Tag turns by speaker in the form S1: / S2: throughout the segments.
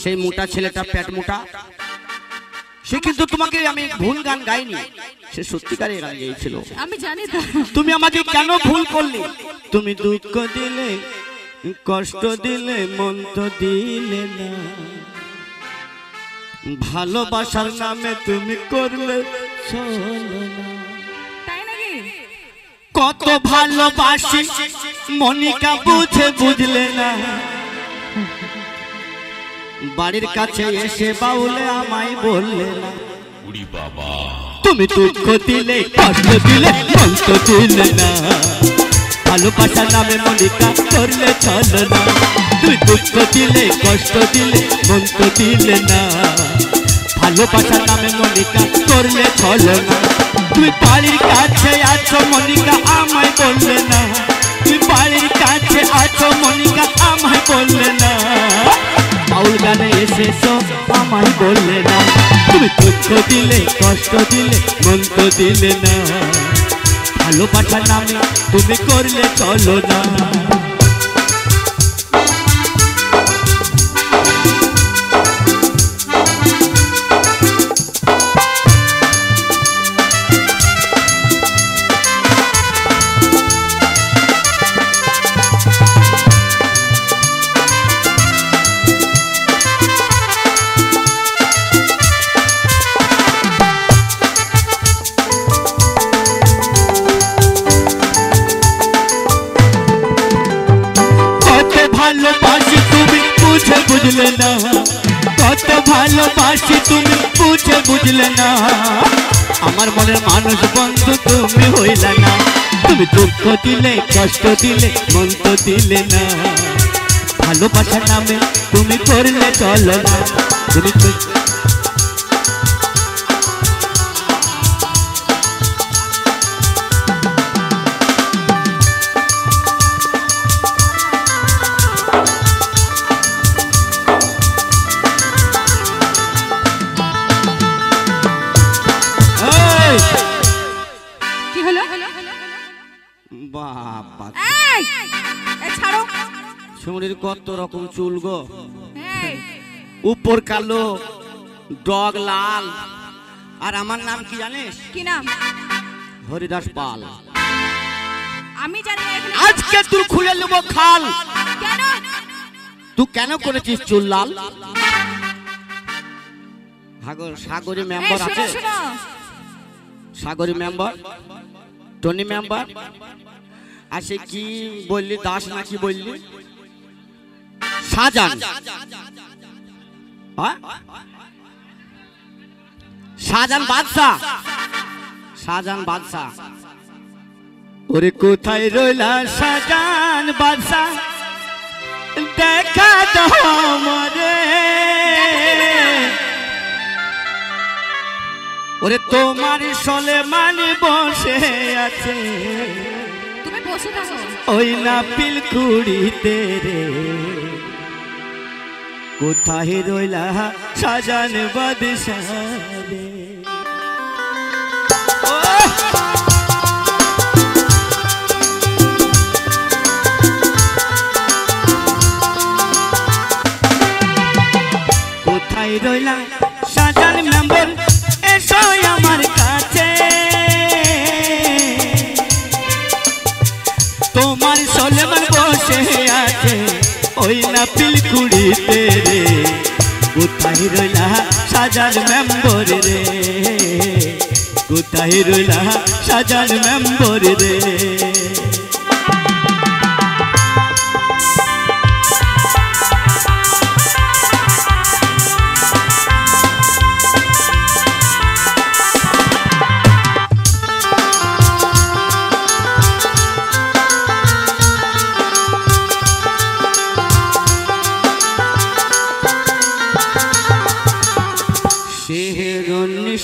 S1: সেই মোটা ছেলেটা পেট মোটা সে কিন্তু তোমাকে আমি ভুল গান গাইনি, সে সত্যিকারের গান গেয়েছিল।
S2: আমি জানি তো।
S1: তুমি আমাকে কেন ভুল করলে? তুমি দুঃখ দিলে, কষ্ট দিলে, মন তো দিলে না। ভালোবাসার নামে তুমি করলে চলো না।
S2: তাই নাকি?
S1: কত ভালোবাসি মনিকা বুঝে বুঝলে না। বাড়ির কাছে এসে বাউলে আমায় বললে না। তুমি দুঃখ দিলে, কষ্ট দিলে, মন তো দিলে না। ভালোবাসার নামে মনিকা করলে চলো না। তুমি দুঃখ দিলে, কষ্ট দিলে, মন তো দিলে না। ভালোবাসার নামে মনিকা করলে চলো না। তুমি বাড়ির কাছে আছো মনিকা আমায় বললে না। তুমি বাড়ির কাছে আছো মনিকা আমায় বললে না। বাউল গানে এসেছো আমায় বললে না। তুমি দুঃখ দিলে, কষ্ট দিলে, মন তো দিলে না। ভালোবাসার নামে তুমি করলে চলো না। ভালোবাসি তুমি বুঝে বুঝলে না। কত ভালোবাসি তুমি বুঝে বুঝলে না। আমার মনের মানুষ বন্ধু তুমি হইলে না। তুমি দুঃখ দিলে, কষ্ট দিলে, মন তো দিলে না। ভালোবাসার নামে তুমি করলে চলো না। তুমি শরীর কত রকম চুল গো, উপর কালো, ডগ লাল। আর আমার নাম কি জানিস?
S2: কি নাম?
S1: হরিদাস পাল।
S2: আমি জানি
S1: আজকে তুই খুলে নেব খাল।
S2: কেন?
S1: তুই কেন করেছিস চুল লাল? সাগরী মেম্বার আছে, সাগরী মেম্বার, টনি মেম্বার। আর সে কি বললি, দাস নাকি বললি? শাহজাহান, শাহজাহান বাদশাহ, শাহজাহান বাদশাহ। ওরে কোথায় রইলা শাহজাহান বাদশাহ, দেখা দাও মরে। ওরে তোমার সলেমান বসে আছে,
S2: তুমি বসে থাকো
S1: ওই না পিলকুড়িতে রে। কোথায় রইলা শাহজাহান বাদশাহ রে। কোথায় রইলা শাহজাহান মেম্বার, এসো আমার কাছে। তোমার সলেমান বসে আছে ওই না পিলকুড়িতে রে। কোথায় রইলা শাহজাহান মেম্বার রে, কোথায় রইলা শাহজাহান মেম্বার রে।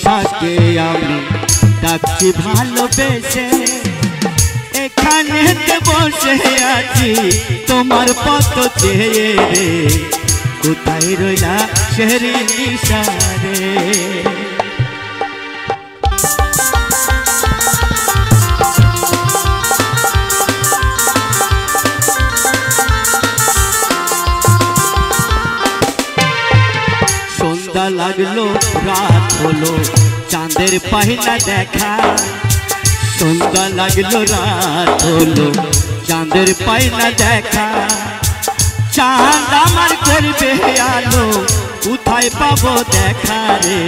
S1: সাকে আমি ডাকছি ভালোবেসে, এখানে বসে আছি তোমার পথ চেয়ে রে। কোথায় রইলা শেহরি নিশারে। সন্ধ্যা লাগলো রাত হলো চাঁদের পাহিনা দেখা সন্ধ্যা লাগলো রাত হলো চাঁদের পাহিনা দেখা চাঁদ আমার করবে আলো কোথায় পাবো দেখা রে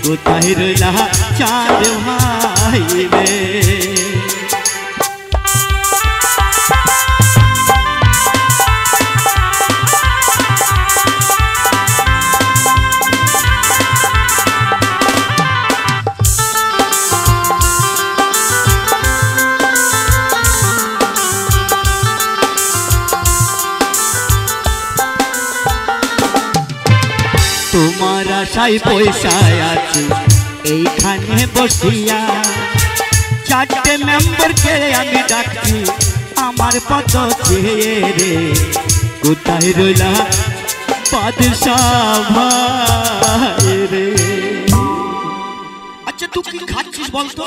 S1: কোথায় রইলা চাঁদ ভাই রে তোমার আশায় পয়সায় আছে এইখানে বসিয়া চারটে মেম্বারকে আমি ডাকছি আমার পদ চেয়ে রে কোথায় রইলা বাদশাহ ভাই রে। আচ্ছা তুই কি খাচ্ছিস বলতো?